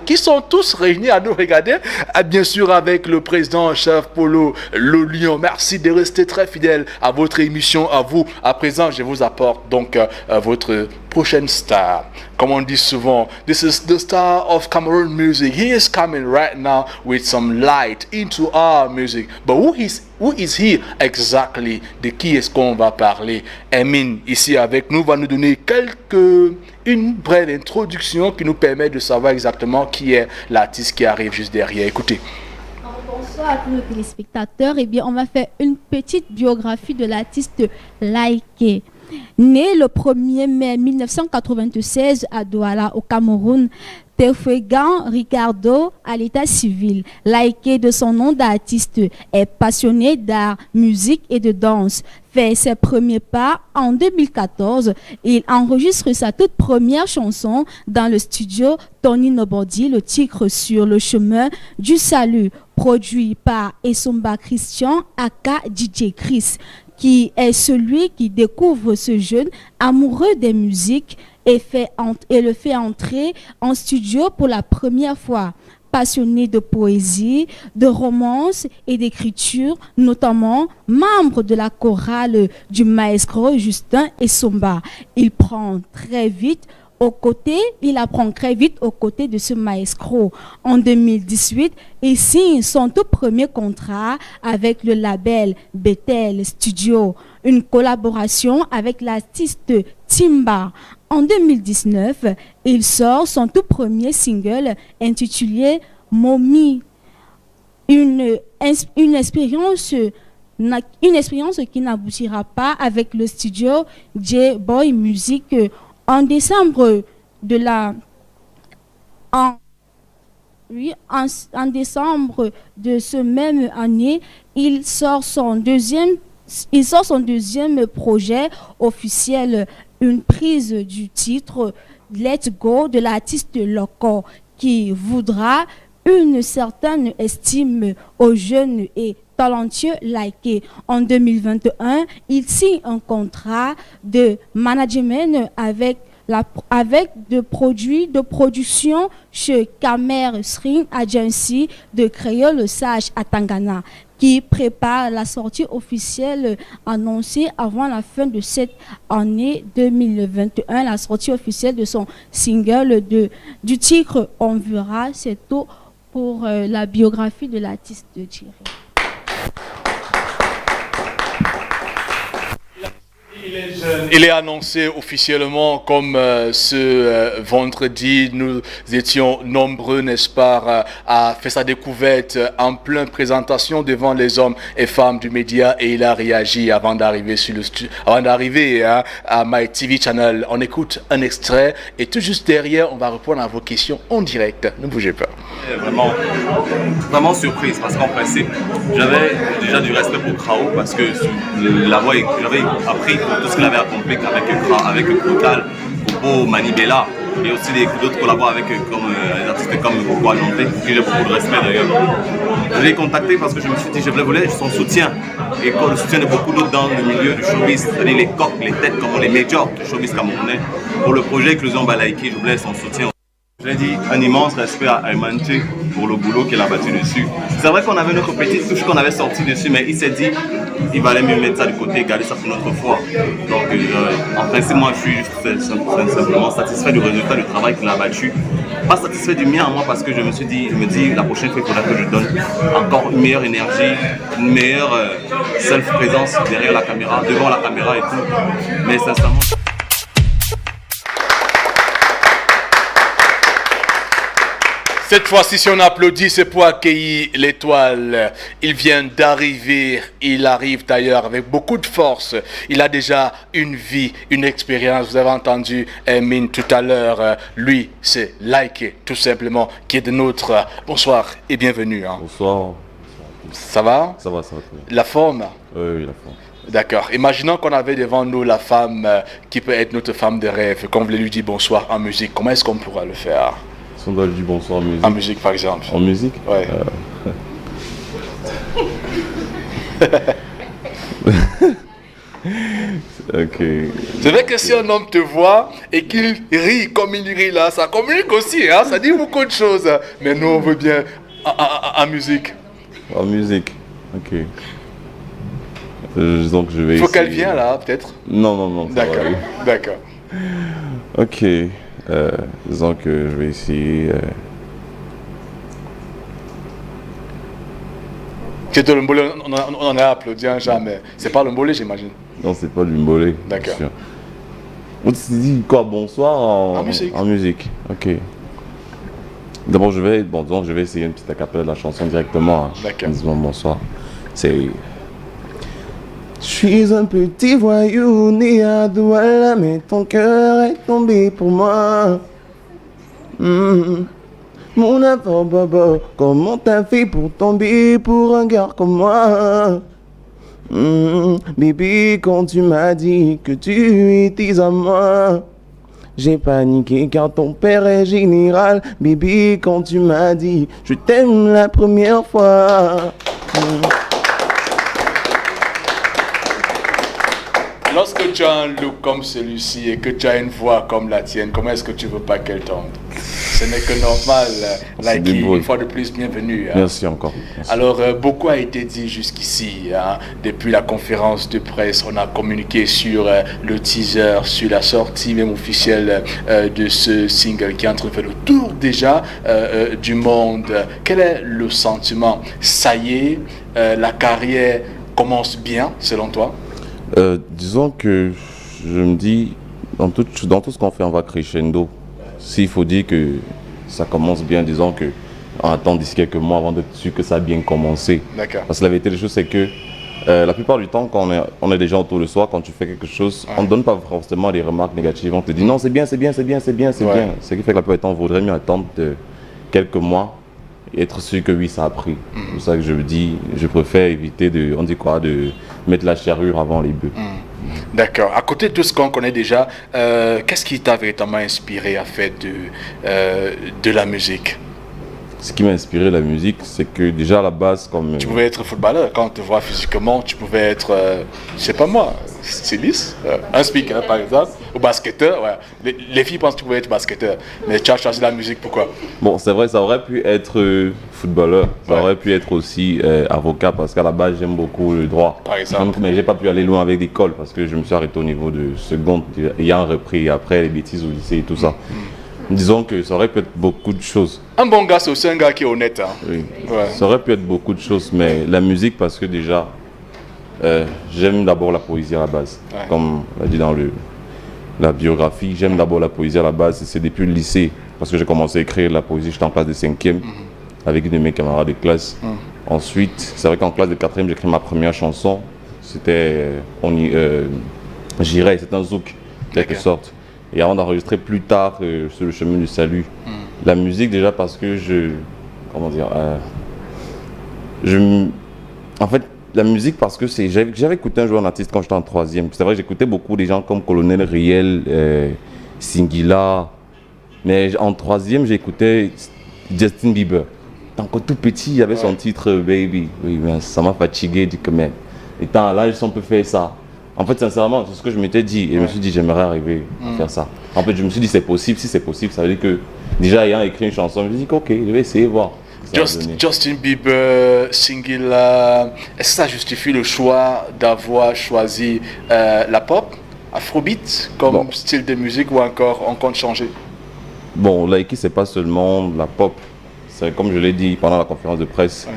qui sont tous réunis à nous regarder, bien sûr avec le président chef Polo Le Lion. Merci de rester très fidèle à votre émission, à vous. À présent, je vous apporte donc votre prochaine star. Comme on dit souvent, this is the star of Cameroon music. He is coming right now with some light into our music. But who is he exactly? De qui est-ce qu'on va parler? Emin, ici avec nous, va nous donner une brève introduction qui nous permet de savoir exactement qui est l'artiste qui arrive juste derrière. Écoutez. Bonsoir à tous nos téléspectateurs. Eh bien, on va faire une petite biographie de l'artiste Laïké. Né le 1er mai 1996 à Douala, au Cameroun, Tefegan Ricardo à l'état civil. Laïké, de son nom d'artiste, est passionné d'art, musique et de danse. Fait ses premiers pas en 2014. Il enregistre sa toute première chanson dans le studio Tony Nobody, le titre Sur le chemin du salut, produit par Essomba Christian aka DJ Chris, qui est celui qui découvre ce jeune amoureux des musiques et le fait entrer en studio pour la première fois. Passionné de poésie, de romance et d'écriture, notamment membre de la chorale du maestro Justin Essomba. Il apprend très vite aux côtés de ce maestro. En 2018, il signe son tout premier contrat avec le label Bethel Studio, une collaboration avec l'artiste Timba. En 2019, il sort son tout premier single intitulé Momi, une expérience qui n'aboutira pas avec le studio J-Boy Music. En décembre de ce même année, il sort son deuxième projet officiel, une prise du titre Let's Go de l'artiste Loco, qui voudra une certaine estime aux jeunes et talentueux Laïké. En 2021, il signe un contrat de management avec de production chez Kamer String Agency de Créole Sage à Tangana, qui prépare la sortie officielle annoncée avant la fin de cette année 2021, la sortie officielle de son single du titre On verra. C'est tout pour la biographie de l'artiste de Thierry. Il est annoncé officiellement comme ce vendredi. Nous étions nombreux, n'est-ce pas, à faire sa découverte en pleine présentation devant les hommes et femmes du média, et il a réagi avant d'arriver à My TV Channel. On écoute un extrait et tout juste derrière, on va répondre à vos questions en direct. Ne bougez pas. Vraiment surprise, parce qu'en principe, j'avais déjà du respect pour Krao, parce que la voix, j'avais appris tout ce qu'il avait accompli avec Brutal, Bobo, Manibela, et aussi d'autres collaborateurs avec des artistes comme Coco Ajanté, qui j'ai beaucoup de respect d'ailleurs. Je l'ai contacté parce que je me suis dit je voulais son soutien, et le soutien de beaucoup d'autres dans le milieu du showbiz, c'est-à-dire les coqs, les têtes, comme les majors du showbiz camerounais. Pour le projet Inclusion Balaïké, je voulais son soutien. Je l'ai dit, un immense respect à Aymanche pour le boulot qu'il a battu dessus. C'est vrai qu'on avait notre petite touche qu'on avait sortie dessus, mais il s'est dit il valait mieux mettre ça de côté et garder ça pour notre foi. Donc en principe, moi je suis juste simplement satisfait du résultat du travail qu'il a battu. Pas satisfait du mien à moi, parce que je me dis la prochaine fois il faudra que je donne encore une meilleure énergie, une meilleure self-présence derrière la caméra, devant la caméra et tout. Mais sincèrement... Cette fois-ci, si on applaudit, c'est pour accueillir l'étoile. Il vient d'arriver, il arrive d'ailleurs avec beaucoup de force. Il a déjà une vie, une expérience. Vous avez entendu Emin tout à l'heure. Lui, c'est Laïké, tout simplement, qui est de notre... Bonsoir et bienvenue. Hein. Bonsoir. Ça va? Ça va très bien. La forme? Oui, la forme. D'accord. Imaginons qu'on avait devant nous la femme qui peut être notre femme de rêve, qu'on voulait lui dire bonsoir en musique. Comment est-ce qu'on pourra le faire? On doit lui dire bonsoir en musique. En musique, par exemple. En musique? Ouais. Ok. C'est vrai que si un homme te voit et qu'il rit comme il rit là, ça communique aussi, hein, ça dit beaucoup de choses. Mais nous, on veut bien en musique. En musique. Ok. Donc je vais Il faut qu'elle essayer. vienne là, peut-être. Non, ça va D'accord, aller. d'accord. Ok. Disons que je vais essayer. C'est le mbolé, on en a applaudi un jamais. C'est pas le mbolé, j'imagine. Non, c'est pas du mbolé. D'accord. sûr. On te dit quoi? Bonsoir En musique. En musique. Ok. D'abord, je vais essayer une petite acapella de la chanson directement. Hein. D'accord. Disons bonsoir. C'est. Je suis un petit voyou né à Douala, mais ton cœur est tombé pour moi. Mon enfant Bobo, comment t'as fait pour tomber pour un gars comme moi? Bébé, quand tu m'as dit que tu étais à moi, j'ai paniqué car ton père est général. Bébé, quand tu m'as dit je t'aime la première fois. Lorsque tu as un look comme celui-ci et que tu as une voix comme la tienne, comment est-ce que tu veux pas qu'elle tombe? Ce n'est que normal. Likey, une fois de plus, bienvenue. Hein. Merci encore. Merci. Alors, beaucoup a été dit jusqu'ici. Hein. Depuis la conférence de presse, on a communiqué sur le teaser, sur la sortie même officielle de ce single qui est en train de faire le tour déjà du monde. Quel est le sentiment? Ça y est, la carrière commence bien, selon toi? Disons que je me dis, dans tout ce qu'on fait, on va crescendo. S'il faut dire que ça commence bien, disons que on attend d'ici quelques mois avant d'être sûr que ça a bien commencé. D'accord. Parce que la vérité des choses, c'est que la plupart du temps, quand on est des gens autour de soi, quand tu fais quelque chose, on ne donne pas forcément des remarques négatives. On te dit non, c'est bien. Ce qui fait que la plupart du temps, on vaudrait mieux attendre quelques mois et être sûr que oui, ça a pris. C'est pour ça que je me dis, je préfère éviter de mettre la charrue avant les bœufs. D'accord. À côté de tout ce qu'on connaît déjà, qu'est-ce qui t'a véritablement inspiré à faire de la musique? Ce qui m'a inspiré la musique, c'est que déjà à la base, comme... Tu pouvais être footballeur, quand on te voit physiquement, tu pouvais être, je sais pas moi, styliste, un speaker par exemple, ou basketteur. Ouais. Les filles pensent que tu pouvais être basketteur, mais tu as choisi la musique, pourquoi? Bon, c'est vrai, ça aurait pu être footballeur, ça aurait pu être aussi avocat, parce qu'à la base, j'aime beaucoup le droit. Par exemple. Mais j'ai pas pu aller loin avec l'école, parce que je me suis arrêté au niveau de seconde, ayant repris après les bêtises au lycée et tout ça. Disons que ça aurait pu être beaucoup de choses. Un bon gars, c'est aussi un gars qui est honnête. Hein. Oui. Ouais. Ça aurait pu être beaucoup de choses, mais la musique, parce que déjà, j'aime d'abord la poésie à la base. Ouais. Comme on l'a dit dans la biographie, j'aime d'abord la poésie à la base. C'est depuis le lycée, parce que j'ai commencé à écrire la poésie, j'étais en classe de 5e, avec une de mes camarades de classe. Ensuite, c'est vrai qu'en classe de 4e, j'ai écrit ma première chanson. C'était J'irai, c'est un zouk, en quelque sorte. Et avant d'enregistrer plus tard sur le chemin du salut. La musique déjà parce que en fait, la musique parce que j'avais écouté un jour un artiste quand j'étais en 3e. C'est vrai que j'écoutais beaucoup des gens comme Colonel Riel, Singila. Mais en 3e, j'écoutais Justin Bieber. Encore tout petit, il y avait son titre Baby. Oui, mais ça m'a fatigué du que même. Étant là, on peut faire ça. En fait, sincèrement, c'est ce que je m'étais dit. Et je me suis dit, j'aimerais arriver à faire ça. En fait, je me suis dit, c'est possible. Si c'est possible, ça veut dire que, déjà, ayant écrit une chanson, je me suis dit, ok, je vais essayer de voir. Justin Bieber, Singila, est-ce que ça justifie le choix d'avoir choisi la pop, Afrobeat, comme style de musique ou encore on compte changer? Bon, Likey, c'est pas seulement la pop. C'est comme je l'ai dit pendant la conférence de presse. Ouais.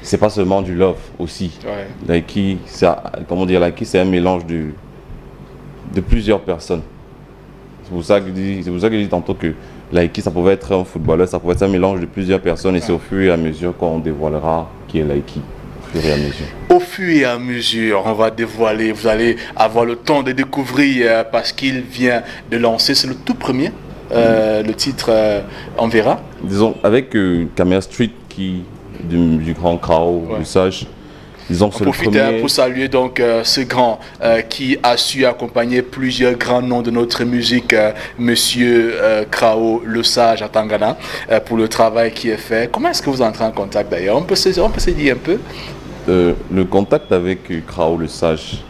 C'est pas seulement du love aussi. Ouais. Likey, Likey, c'est un mélange de plusieurs personnes. C'est pour ça que je dis tantôt que Likey, ça pouvait être un footballeur, ça pouvait être un mélange de plusieurs personnes. Et c'est au fur et à mesure qu'on dévoilera qui est Likey. Au fur et à mesure. Au fur et à mesure, on va dévoiler. Vous allez avoir le temps de découvrir parce qu'il vient de lancer. C'est le tout premier. Le titre, on verra. Disons, avec Camera Street du grand Krao, le Sage. Disons que c'est le premier. Pour saluer donc ce grand qui a su accompagner plusieurs grands noms de notre musique, Monsieur Krao, le Sage à Tangana, pour le travail qui est fait. Comment est-ce que vous entrez en contact d'ailleurs? On peut se dire un peu? Le contact avec Krao, le Sage,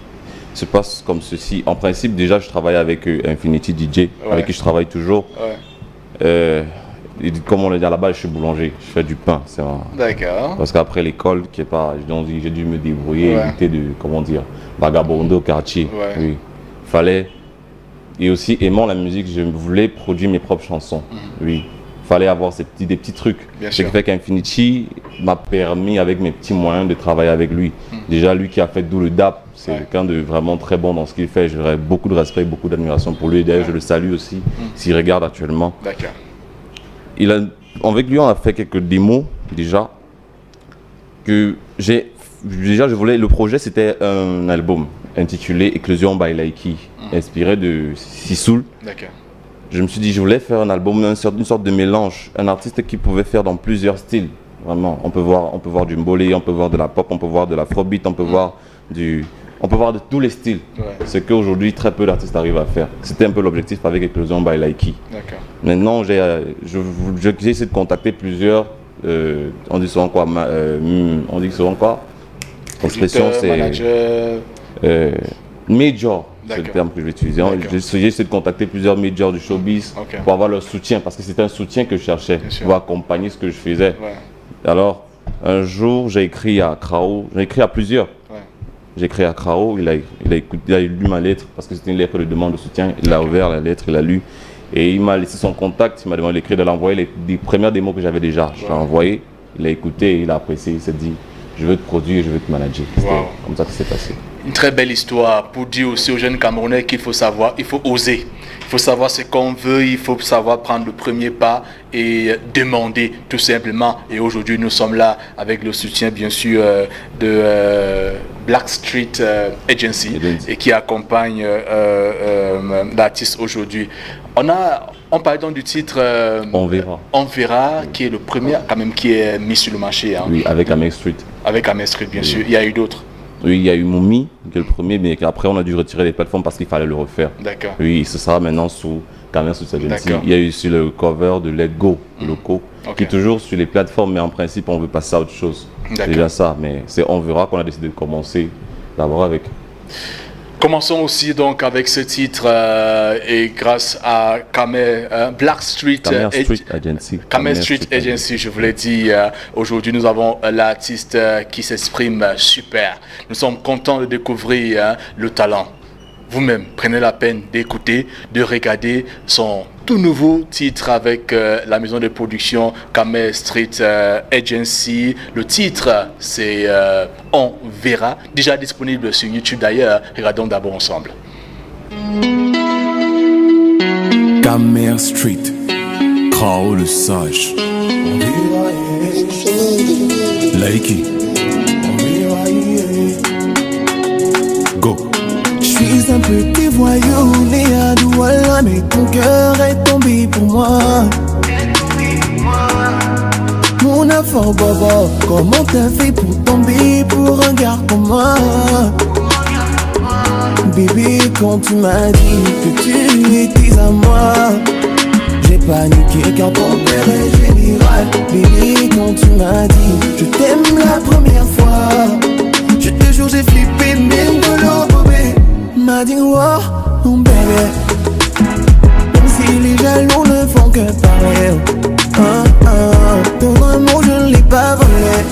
se passe comme ceci. En principe, déjà, je travaille avec Infinity DJ, avec qui je travaille toujours. Et comme on l'a dit à la base, je suis boulanger, je fais du pain. D'accord. Parce qu'après l'école, j'ai dû me débrouiller, éviter de, comment dire, vagabonder au quartier. Oui. Fallait. Et aussi, aimant la musique, je voulais produire mes propres chansons. Oui. Fallait avoir des petits trucs. Ce qui fait qu'Infinity m'a permis, avec mes petits moyens, de travailler avec lui. Déjà, lui qui a fait D'où le DAP, c'est quelqu'un de vraiment très bon dans ce qu'il fait. J'aurais beaucoup de respect, beaucoup d'admiration pour lui. D'ailleurs, je le salue aussi, s'il regarde actuellement. D'accord. Avec lui, on a fait quelques démos, déjà. Le projet, c'était un album intitulé Éclosion by Laiki, inspiré de Sissoul. D'accord. Je me suis dit, je voulais faire un album, une sorte de mélange, un artiste qui pouvait faire dans plusieurs styles. Vraiment, on peut voir du mbolé, on peut voir de la pop, on peut voir de l'afrobeat, on peut voir de tous les styles. Ce qu'aujourd'hui très peu d'artistes arrivent à faire. C'était un peu l'objectif avec Éclosion by Laiki. Maintenant, j'ai essayé de contacter plusieurs. On dit souvent quoi? L'expression c'est major. C'est le terme que je vais utiliser. J'ai essayé de contacter plusieurs majors du showbiz pour avoir leur soutien, parce que c'était un soutien que je cherchais pour accompagner ce que je faisais. Alors, un jour, j'ai écrit à Krao, j'ai écrit à plusieurs. J'ai écrit à Krao, il a lu ma lettre, parce que c'était une lettre de demande de soutien. Il a ouvert la lettre, il a lu, et il m'a laissé son contact, il m'a demandé d'écrire, de l'envoyer les premières démos que j'avais déjà. Je l'ai envoyé, il a écouté, il a apprécié, il s'est dit, je veux te produire, je veux te manager. C'était comme ça que c'est passé. Une très belle histoire pour dire aussi aux jeunes Camerounais qu'il faut savoir, il faut oser. Il faut savoir ce qu'on veut, il faut savoir prendre le premier pas et demander tout simplement. Et aujourd'hui, nous sommes là avec le soutien bien sûr de Blackstreet Agency et qui accompagne l'artiste aujourd'hui. On parle donc du titre On verra. On verra, qui est le premier quand même qui est mis sur le marché. Hein. Oui, avec Amex Street. Avec Amex Street, bien sûr. Il y a eu d'autres. Oui, il y a eu Moumi, qui est le premier, mais après on a dû retirer les plateformes parce qu'il fallait le refaire. D'accord. Oui, ce sera maintenant sous Caméra sous Agency. Il y a eu sur le cover de Let Go, Loco, qui est toujours sur les plateformes, mais en principe on veut passer à autre chose. C'est déjà ça, mais on verra qu'on a décidé de commencer d'abord avec. Commençons aussi donc avec ce titre et grâce à Blackstreet Agency. Camel Street Agency, je vous l'ai dit. Aujourd'hui, nous avons l'artiste qui s'exprime super. Nous sommes contents de découvrir le talent. Vous-même, prenez la peine d'écouter, de regarder son tout nouveau titre avec la maison de production Camel Street Agency. Le titre, c'est On verra, déjà disponible sur YouTube d'ailleurs. Regardons d'abord ensemble. Camel Street, Krao le sage. Laiki. Go. Je suis un petit voyou né à Douala, mais ton cœur est tombé pour moi. Mon enfant Bobo, comment t'as fait pour tomber pour un gars comme moi? Bébé, quand tu m'as dit que tu étais à moi, j'ai paniqué car ton père est général. Bébé, quand tu m'as dit je t'aime la première fois, je te jure j'ai flippé même de l'obobé. M'a dit wow, mon bébé, même si les jaloux ne font que parler. Ton amour je ne l'ai pas volé,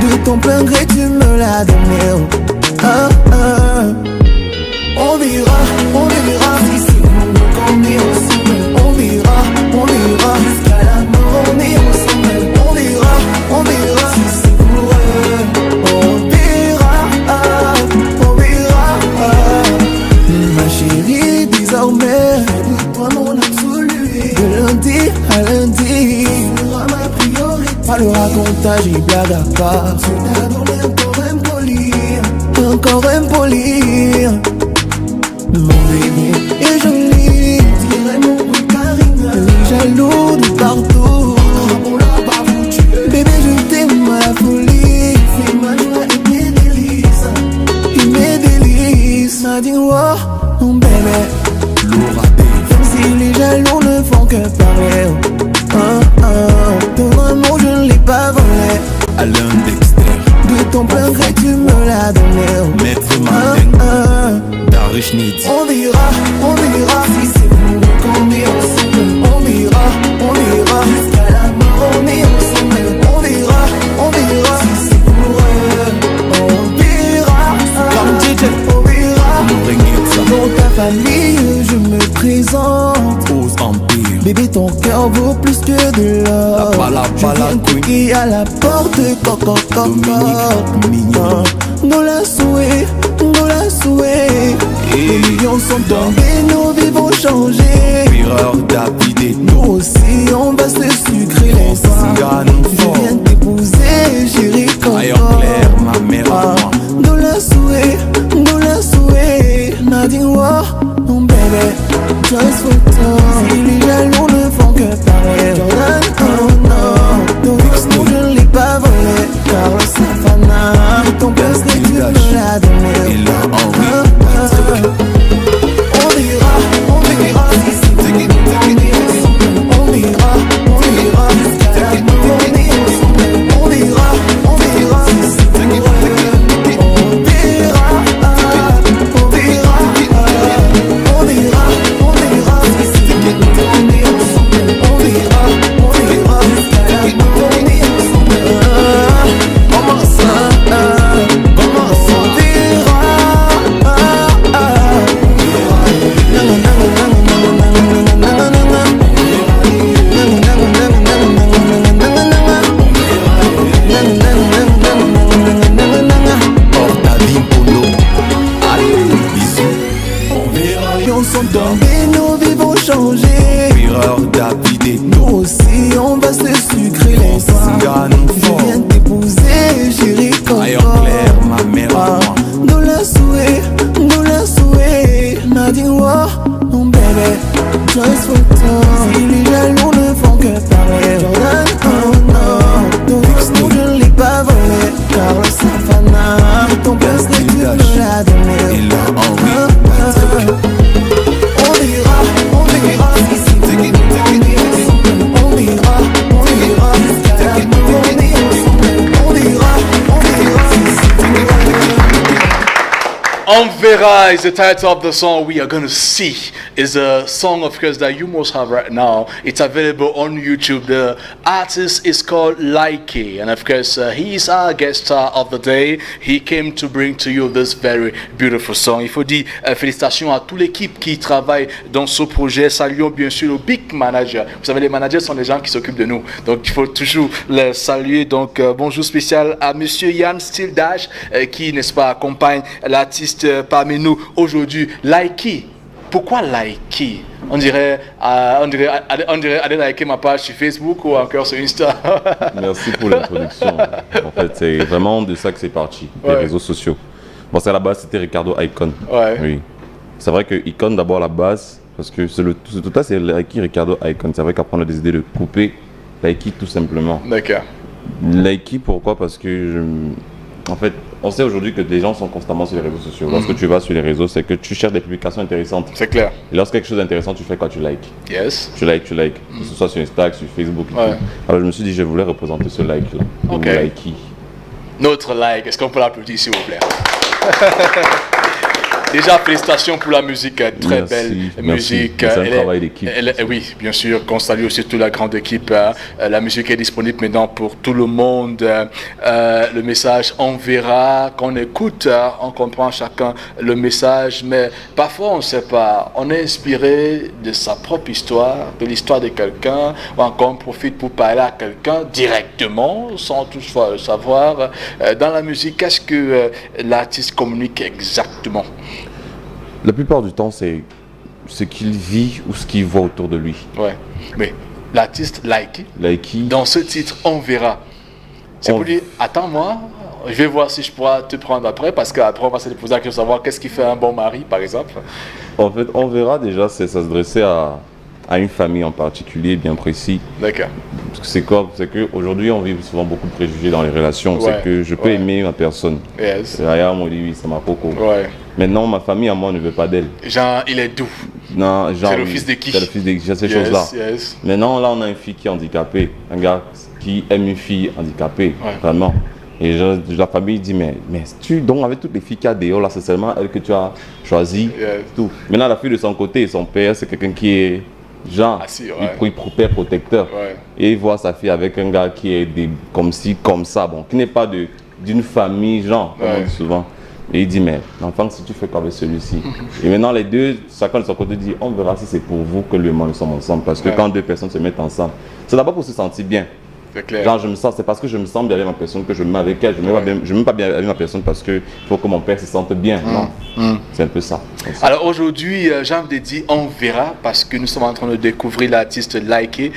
de ton plein gré tu me l'as donné. On verra si c'est nous qu'on est ensemble. On verra jusqu'à la mort on est ensemble. On verra si c'est pour eux. On verra. Ma chérie, désormais, toi mon absolu. De lundi à lundi, tu seras ma priorité. Pas le racontage et blague à part. Tu t'as donné encore un poli. Mon bébé est joli, dirais mon bruit Karina. Les jaloux de partout, on l'a pas foutu. Bébé je t'aime à la folie, fais ma joie et mes délices. M'a dit wow, mon bébé, même si les jaloux ne font que parler. Ton amour je ne l'ai pas volé, Alain Dexter, de ton plein gré tu me l'as donné. Maître Mandel. plus que de l'or. Je viens toquer à la porte, dans la souhait, dans la souhait. Les millions sont tombés, nos vies vont changer. Pireur David, Nous aussi on va se sucrer les doigts. Je viens t'épouser, chérie, comme Aïe en clair, ma mère à moi. dans la souhait, Nadine, wow, mon bébé, just for toi. Si les jaloux ne font que parler, Jordan, oh non. Ton X, nous je ne l'ai pas volé, car le Savannah, ton best que tu me l'as donné. Et là, On verra, si c'est on verra, jusqu'à la journée. On verra, si c'est On Vera is the title of the song we are going to see. It's a song, of course, that you must have right now. It's available on YouTube. The artist is called Laiki, and of course, he is our guest star of the day. He came to bring to you this very beautiful song. Il faut dire félicitations à toute l'équipe qui travaille dans ce projet. Saluons bien sûr le big manager. Vous savez, les managers sont des gens qui s'occupent de nous, donc il faut toujours les saluer. Donc bonjour spécial à Monsieur Yann Stildash qui, n'est-ce pas, accompagne l'artiste parmi nous aujourd'hui. Laiki. Pourquoi Laiki? On dirait aller liker ma page sur Facebook ou encore sur Insta. Merci pour l'introduction. En fait, c'est vraiment de ça que c'est parti, les réseaux sociaux. Bon, c'est à la base, c'était Ricardo Icon. Ouais. Oui. C'est vrai que Icon d'abord à la base, parce que c'est tout ça, c'est Laiki Ricardo Icon. C'est vrai qu'après on a décidé de couper Laiki tout simplement. D'accord. Laiki, pourquoi? Parce que en fait, on sait aujourd'hui que les gens sont constamment sur les réseaux sociaux. Lorsque tu vas sur les réseaux, c'est que tu cherches des publications intéressantes. C'est clair. Et lorsque quelque chose d'intéressant, tu fais quoi? Tu likes. Yes. Tu likes. Que ce soit sur Instagram, sur Facebook. Et tout. Alors je me suis dit, je voulais représenter ce like-là. Ok. Laiki. Notre like, est-ce qu'on peut l'applaudir s'il vous plaît? Déjà, félicitations pour la musique, très Merci, belle merci. musique. C'est un travail d'équipe. Oui, bien sûr, qu'on salue aussi toute la grande équipe. La musique est disponible maintenant pour tout le monde. Le message, on verra, qu'on écoute, on comprend chacun le message, mais parfois on ne sait pas. On est inspiré de sa propre histoire, de l'histoire de quelqu'un, ou encore on profite pour parler à quelqu'un directement, sans toutefois le savoir. Dans la musique, qu'est-ce que l'artiste communique exactement? La plupart du temps, c'est ce qu'il vit ou ce qu'il voit autour de lui. Ouais, mais l'artiste Laiki. dans ce titre, on verra. C'est pour dire, attends-moi, je vais voir si je pourrais te prendre après, parce qu'après on va se poser la question de savoir qu'est-ce qui fait un bon mari, par exemple. En fait, on verra déjà, ça se dressait à une famille en particulier, bien précis. D'accord. Parce que c'est quoi? C'est qu'aujourd'hui, on vit souvent beaucoup de préjugés dans les relations. Ouais, C'est que je peux aimer ma personne. Yes. Derrière, on dit oui, c'est ma coco. Ouais. Maintenant, ma famille à moi ne veut pas d'elle. Genre, il est doux. Non, genre, C'est le fils de qui? C'est le fils de qui? Ces Yes, choses-là. yes. Maintenant, là, on a une fille qui est handicapée. Un gars qui aime une fille handicapée, vraiment. Et la famille dit, mais donc avec toutes les filles qu'il y a dehors, là, c'est seulement elle que tu as choisi. Yes. Tout. Maintenant, la fille de son côté, son père, c'est quelqu'un qui est genre, père protecteur. Ouais. Et il voit sa fille avec un gars qui est comme ci, comme ça, bon, qui n'est pas d'une famille, genre, comme on dit souvent. Et il dit, mais l'enfant, si tu fais quoi avec celui-ci? Et maintenant, les deux, chacun de son côté dit, on verra si c'est pour vous que lui et moi nous sommes ensemble. Parce que quand deux personnes se mettent ensemble, c'est d'abord pour se sentir bien. C'est clair. Genre, c'est parce que je me sens bien avec ma personne que je me mets avec elle. Je ne me mets pas bien avec ma personne parce qu'il faut que mon père se sente bien. Non, c'est un peu ça. Alors aujourd'hui, j'ai envie de dire, on verra parce que nous sommes en train de découvrir l'artiste Liké.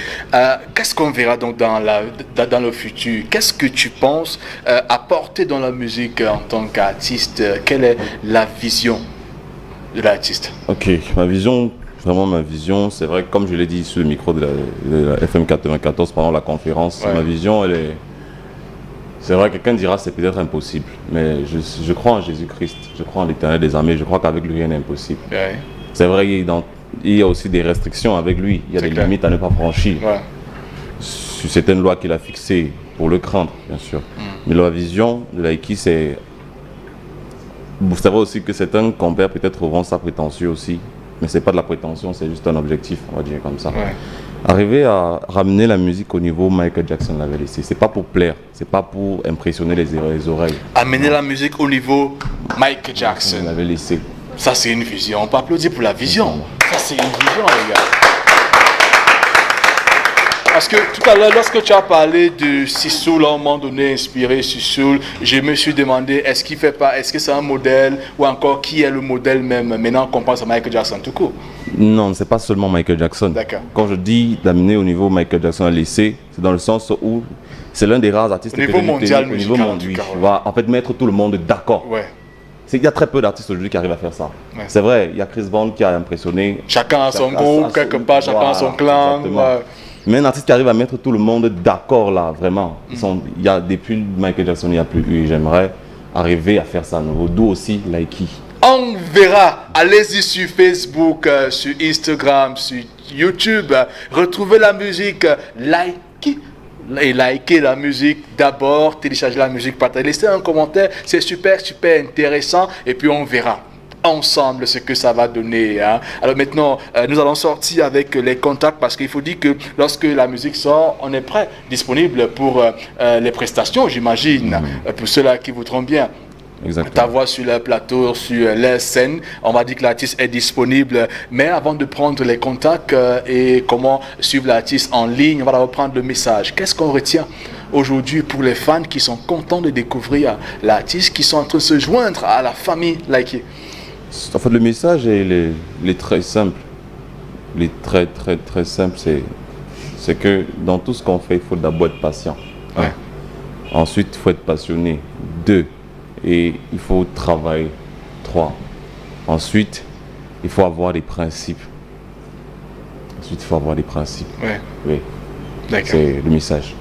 Qu'est-ce qu'on verra donc dans le futur? Qu'est-ce que tu penses apporter dans la musique en tant qu'artiste? Quelle est la vision de l'artiste? Ok, vraiment ma vision, c'est vrai, comme je l'ai dit sur le micro de la FM 94 pendant la conférence, ma vision, elle est... C'est vrai, quelqu'un dira c'est peut-être impossible, mais je crois en Jésus-Christ, je crois en l'Éternel des armées, je crois qu'avec lui rien n'est impossible. Ouais. C'est vrai, il y a aussi des restrictions avec lui, il y a des limites à ne pas franchir. Ouais. Sur certaines lois qu'il a fixées, pour le craindre, bien sûr. Mais la vision de Liké, c'est... Vous savez aussi que certains compères peut-être auront sa prétention aussi. Mais c'est pas de la prétention, c'est juste un objectif, on va dire comme ça. Ouais. Arriver à ramener la musique au niveau Michael Jackson l'avait laissé. C'est pas pour plaire, c'est pas pour impressionner les oreilles. Amener la musique au niveau Michael Jackson l'avait laissé. Ça c'est une vision. On peut applaudir pour la vision. Ça c'est une vision, les gars. Parce que tout à l'heure, lorsque tu as parlé de Sissoul, à un moment donné, inspiré Sissoul, je me suis demandé, est-ce que c'est un modèle ou encore qui est le modèle même? Maintenant, on pense à Michael Jackson tout court. Non, c'est pas seulement Michael Jackson. D'accord. Quand je dis d'amener au niveau Michael Jackson à laisser, c'est dans le sens où c'est l'un des rares artistes au niveau mondial, au niveau mondial, en fait, mettre tout le monde d'accord. Ouais. Il y a très peu d'artistes aujourd'hui qui arrivent à faire ça. Ouais. C'est vrai, il y a Chris Brown qui a impressionné. Chacun a son groupe, quelque part, chacun a son clan. Mais un artiste qui arrive à mettre tout le monde d'accord là, vraiment. Il y a, depuis Michael Jackson, il n'y a plus eu. J'aimerais arriver à faire ça à nouveau. D'où aussi Liké. On verra. Allez-y sur Facebook, sur Instagram, sur YouTube. Retrouvez la musique Liké. Et likez la musique d'abord, téléchargez la musique, partagez, laissez un commentaire, c'est super intéressant et puis on verra ensemble ce que ça va donner. Hein. Alors maintenant, nous allons sortir avec les contacts parce qu'il faut dire que lorsque la musique sort, on est prêt, disponible pour les prestations, j'imagine, pour ceux-là qui voudront bien. Exactement. Ta voix sur le plateau, sur les scènes, on va dire que l'artiste est disponible. Mais avant de prendre les contacts et comment suivre l'artiste en ligne, on va d'abord prendre le message. Qu'est-ce qu'on retient aujourd'hui pour les fans qui sont contents de découvrir l'artiste, qui sont en train de se joindre à la famille Liké? En fait, le message il est très simple. Il est très simple. C'est que dans tout ce qu'on fait, il faut d'abord être patient. Ouais. Ensuite, il faut être passionné. 2. Et il faut travailler. 3. Ensuite, il faut avoir des principes. Ouais. Oui. D'accord. C'est le message.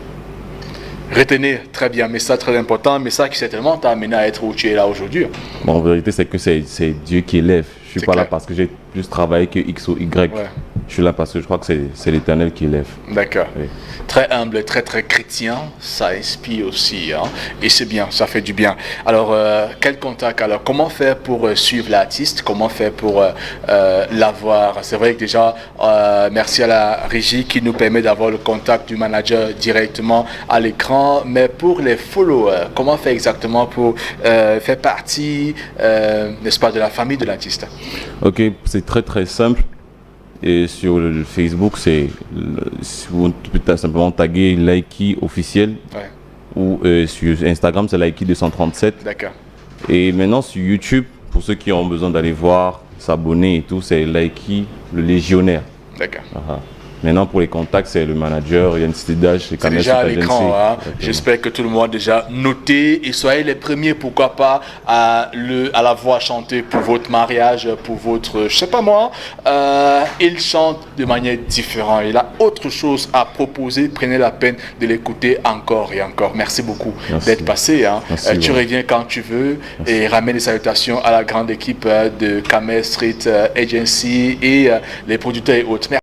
Retenez très bien, message très important, message qui certainement t'a amené à être où tu es là aujourd'hui. Bon, en vérité, c'est que c'est Dieu qui élève. Je ne suis pas là parce que j'ai plus travaillé que X ou Y. Ouais. Je suis là parce que je crois que c'est l'Éternel qui élève. D'accord. Oui. Très humble, très chrétien, ça inspire aussi. Hein? Et c'est bien, ça fait du bien. Alors, quel contact? Alors, comment faire pour suivre l'artiste? Comment faire pour l'avoir? C'est vrai que déjà, merci à la régie qui nous permet d'avoir le contact du manager directement à l'écran. Mais pour les followers, comment faire exactement pour faire partie, n'est-ce pas, de la famille de l'artiste? Ok, c'est très simple. Et sur le Facebook, vous pouvez simplement taguer Liké officiel. Ouais. Ou sur Instagram, c'est Liké 237. D'accord. Et maintenant sur YouTube, pour ceux qui ont besoin d'aller voir, s'abonner et tout, c'est Liké le légionnaire. D'accord. Maintenant, pour les contacts, c'est le manager, il y a une cité d'âge, c'est déjà à l'écran. Hein. J'espère que tout le monde a déjà noté et soyez les premiers, pourquoi pas, à la voix chanter pour votre mariage, pour votre, je sais pas moi. Il chante de manière différente. Il a autre chose à proposer. Prenez la peine de l'écouter encore et encore. Merci beaucoup d'être passé. Hein. Tu reviens quand tu veux. Merci. Et ramène des salutations à la grande équipe de Kamel Street Agency et les producteurs et autres. Merci.